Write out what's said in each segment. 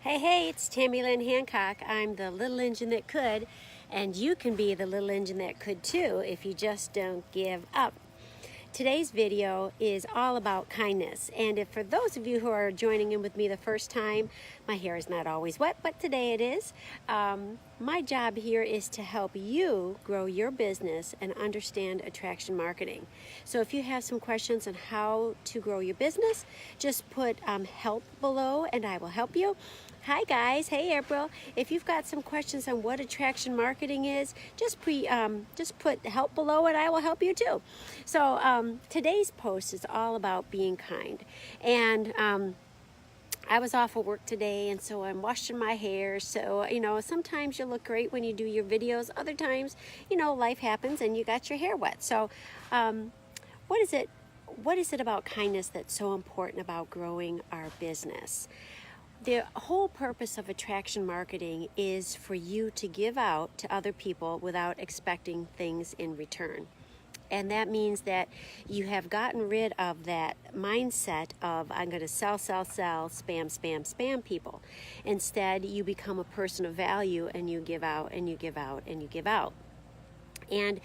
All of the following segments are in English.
Hey, it's Tammy Lynn Hancock. I'm the little engine that could, and you can be the little engine that could too if you just don't give up. Today's video is all about kindness, and if for those of you who are joining in with me the first time, my hair is not always wet, but today it is. My job here is to help you grow your business and understand attraction marketing. So if you have some questions on how to grow your business, just put help below and I will help you. Hi guys, hey April. If you've got some questions on what attraction marketing is, just put help below and I will help you too. So today's post is all about being kind. And I was off of work today, and so I'm washing my hair. So, sometimes you look great when you do your videos. Other times, life happens and you got your hair wet. So what is it about kindness that's so important about growing our business? The whole purpose of attraction marketing is for you to give out to other people without expecting things in return. And that means that you have gotten rid of that mindset of I'm going to sell, spam people. Instead, you become a person of value and you give out and you give out and you give out. And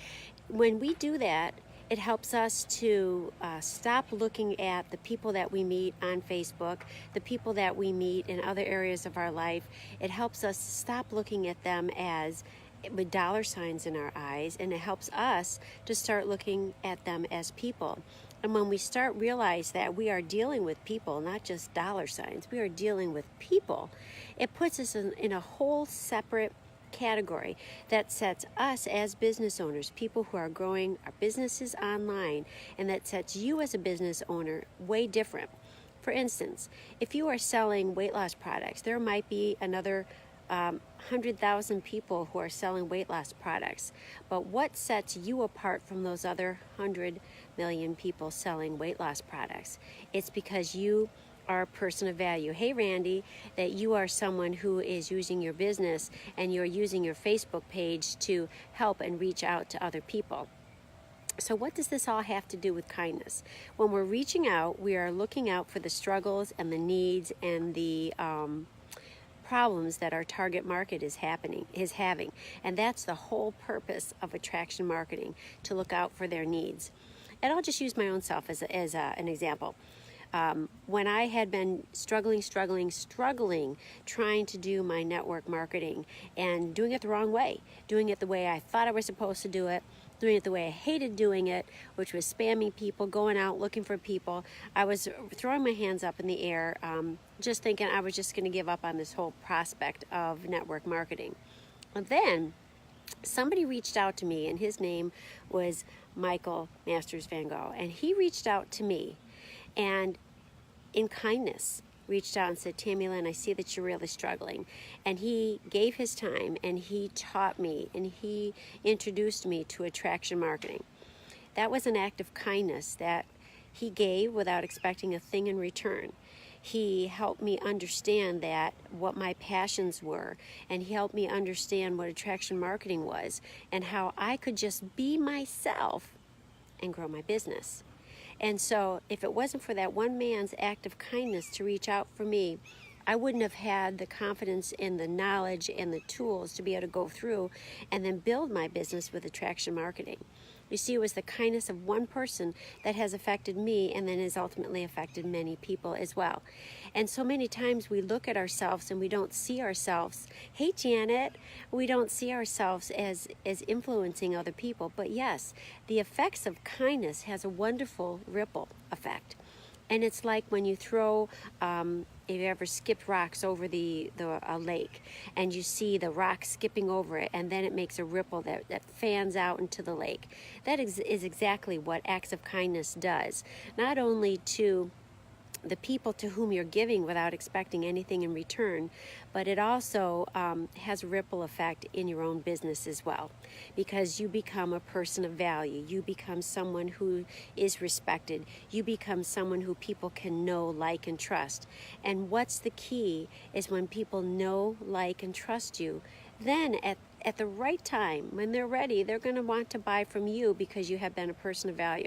when we do that, it helps us to stop looking at the people that we meet on Facebook, the people that we meet in other areas of our life. It helps us stop looking at them as with dollar signs in our eyes, and it helps us to start looking at them as people. And when we start realize that we are dealing with people, not just dollar signs, we are dealing with people, it puts us in a whole separate category that sets us as business owners, people who are growing our businesses online, and that sets you as a business owner way different. For instance, if you are selling weight loss products, there might be another 100,000 people who are selling weight loss products. But what sets you apart from those other 100 million people selling weight loss products? It's because you are a person of value. Hey Randy, that you are someone who is using your business and you're using your Facebook page to help and reach out to other people. So what does this all have to do with kindness? When we're reaching out, we are looking out for the struggles and the needs and the problems that our target market is having, and that's the whole purpose of attraction marketing, to look out for their needs. And I'll just use my own self as an example. When I had been struggling trying to do my network marketing and doing it the wrong way, doing it the way I thought I was supposed to do it, doing it the way I hated doing it, which was spamming people, going out looking for people. I was throwing my hands up in the air, just thinking I was just going to give up on this whole prospect of network marketing. And then somebody reached out to me, and his name was Michael Masters Van Gogh, and he reached out to me and in kindness reached out and said, Tammy Lynn, I see that you're really struggling. And he gave his time and he taught me and he introduced me to attraction marketing. That was an act of kindness that he gave without expecting a thing in return. He helped me understand what my passions were, and he helped me understand what attraction marketing was and how I could just be myself and grow my business. And so if it wasn't for that one man's act of kindness to reach out for me, I wouldn't have had the confidence and the knowledge and the tools to be able to go through and then build my business with attraction marketing. You see, it was the kindness of one person that has affected me and then has ultimately affected many people as well. And so many times we look at ourselves and we don't see ourselves, hey Janet, we don't see ourselves as influencing other people. But yes, the effects of kindness has a wonderful ripple effect. And it's like when you throw, if you ever skipped rocks over a lake and you see the rock skipping over it and then it makes a ripple that fans out into the lake. That is exactly what acts of kindness does. Not only to the people to whom you're giving without expecting anything in return, but it also has a ripple effect in your own business as well, because you become a person of value. You become someone who is respected. You become someone who people can know, like, and trust. And what's the key is when people know, like, and trust you, then at the right time, when they're ready, they're going to want to buy from you because you have been a person of value.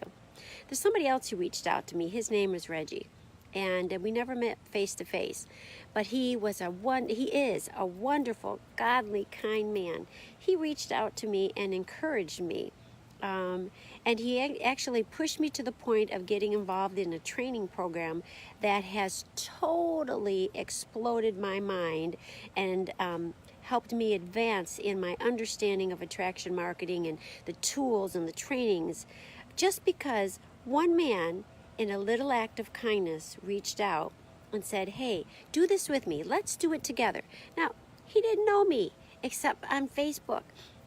There's somebody else who reached out to me. His name is Reggie. and we never met face to face, but he is a wonderful, godly, kind man. He reached out to me and encouraged me. And he actually pushed me to the point of getting involved in a training program that has totally exploded my mind and helped me advance in my understanding of attraction marketing and the tools and the trainings, just because one man in a little act of kindness reached out and said, hey, do this with me. Let's do it together. Now, he didn't know me except on Facebook,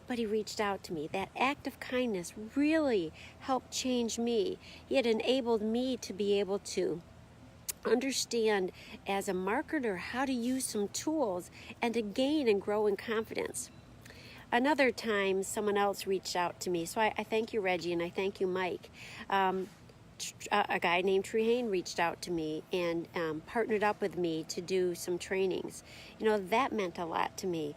but he reached out to me. That act of kindness really helped change me. It enabled me to be able to understand as a marketer how to use some tools and to gain and grow in confidence. Another time, someone else reached out to me. So I thank you, Reggie, and I thank you, Mike. A guy named Trehane reached out to me and partnered up with me to do some trainings. You know, that meant a lot to me.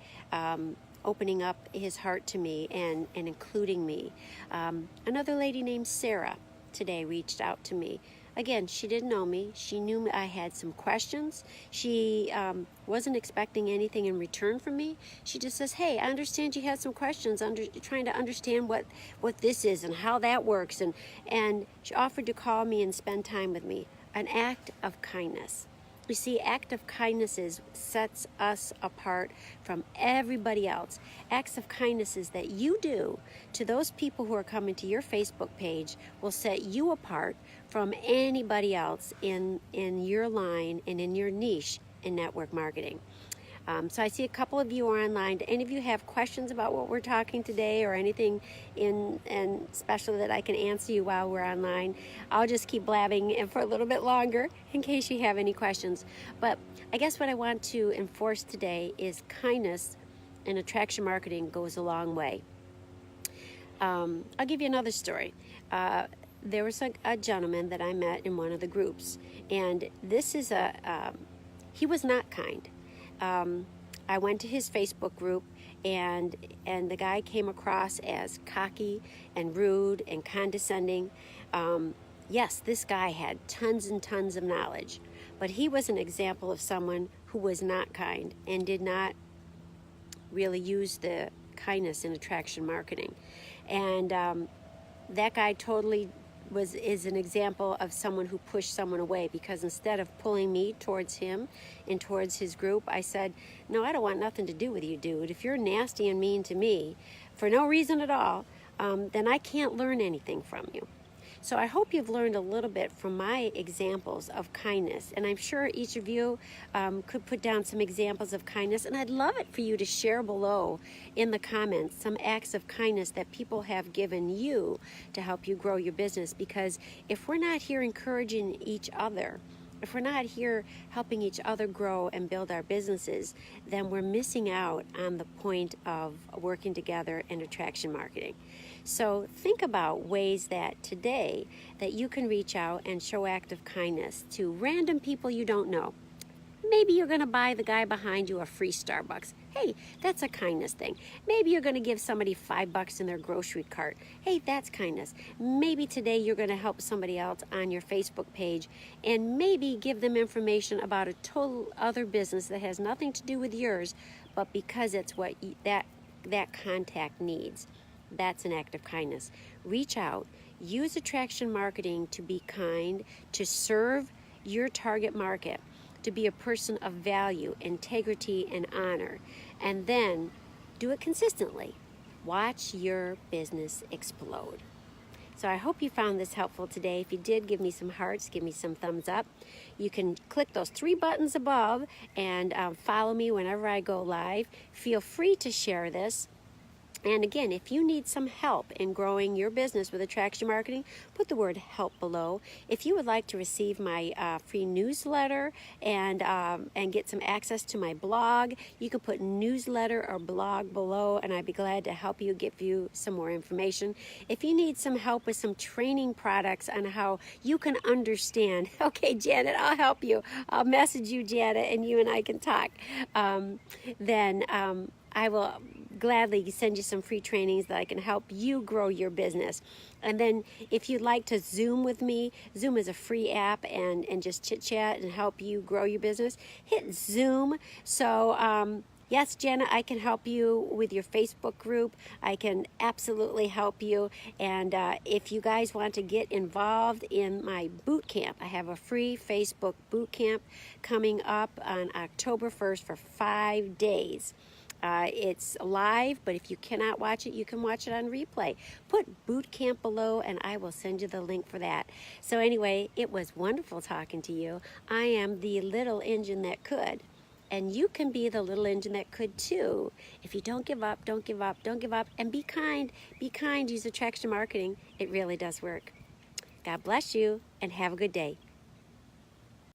Opening up his heart to me and including me. Another lady named Sarah today reached out to me. Again, she didn't know me. She knew I had some questions. She wasn't expecting anything in return from me. She just says, hey, I understand you had some questions, trying to understand what this is and how that works. And she offered to call me and spend time with me. An act of kindness. You see, act of kindnesses sets us apart from everybody else. Acts of kindnesses that you do to those people who are coming to your Facebook page will set you apart from anybody else in your line and in your niche in network marketing. So I see a couple of you are online. Do any of you have questions about what we're talking today or anything in special that I can answer you while we're online? I'll just keep blabbing for a little bit longer in case you have any questions. But I guess what I want to enforce today is kindness in attraction marketing goes a long way. I'll give you another story. There was a gentleman that I met in one of the groups, and this is he was not kind. I went to his Facebook group, and the guy came across as cocky and rude and condescending. Yes, this guy had tons and tons of knowledge, but he was an example of someone who was not kind and did not really use the kindness in attraction marketing. And that guy totally is an example of someone who pushed someone away, because instead of pulling me towards him and towards his group, I said, no, I don't want nothing to do with you, dude. If you're nasty and mean to me for no reason at all, then I can't learn anything from you. So I hope you've learned a little bit from my examples of kindness, and I'm sure each of you could put down some examples of kindness, and I'd love it for you to share below in the comments some acts of kindness that people have given you to help you grow your business, because if we're not here encouraging each other, if we're not here helping each other grow and build our businesses, then we're missing out on the point of working together in attraction marketing. So think about ways that today that you can reach out and show act of kindness to random people you don't know. Maybe you're going to buy the guy behind you a free Starbucks. Hey, that's a kindness thing. Maybe you're going to give somebody $5 in their grocery cart. Hey, that's kindness. Maybe today you're going to help somebody else on your Facebook page and maybe give them information about a total other business that has nothing to do with yours, but because it's what that contact needs. That's an act of kindness. Reach out. Use attraction marketing to be kind, to serve your target market, to be a person of value, integrity, and honor. And then do it consistently. Watch your business explode. So I hope you found this helpful today. If you did, give me some hearts, give me some thumbs up. You can click those 3 buttons above and follow me whenever I go live. Feel free to share this. And again, if you need some help in growing your business with attraction marketing, put the word help below. If you would like to receive my free newsletter and get some access to my blog, you can put newsletter or blog below, and I'd be glad to help you, give you some more information. If you need some help with some training products on how you can understand, okay, Janet, I'll help you. I'll message you, Janet, and you and I can talk. Then I will gladly send you some free trainings that I can help you grow your business. And then if you'd like to Zoom with me, Zoom is a free app, and just chit chat and help you grow your business, hit Zoom. So yes, Jenna, I can help you with your Facebook group. I can absolutely help you. And if you guys want to get involved in my boot camp, I have a free Facebook boot camp coming up on October 1st for 5 days. It's live, but if you cannot watch it, you can watch it on replay. Put boot camp below and I will send you the link for that. So anyway, it was wonderful talking to you. I am the little engine that could. And you can be the little engine that could too. If you don't give up, don't give up, don't give up, and be kind. Be kind, use attraction marketing. It really does work. God bless you and have a good day.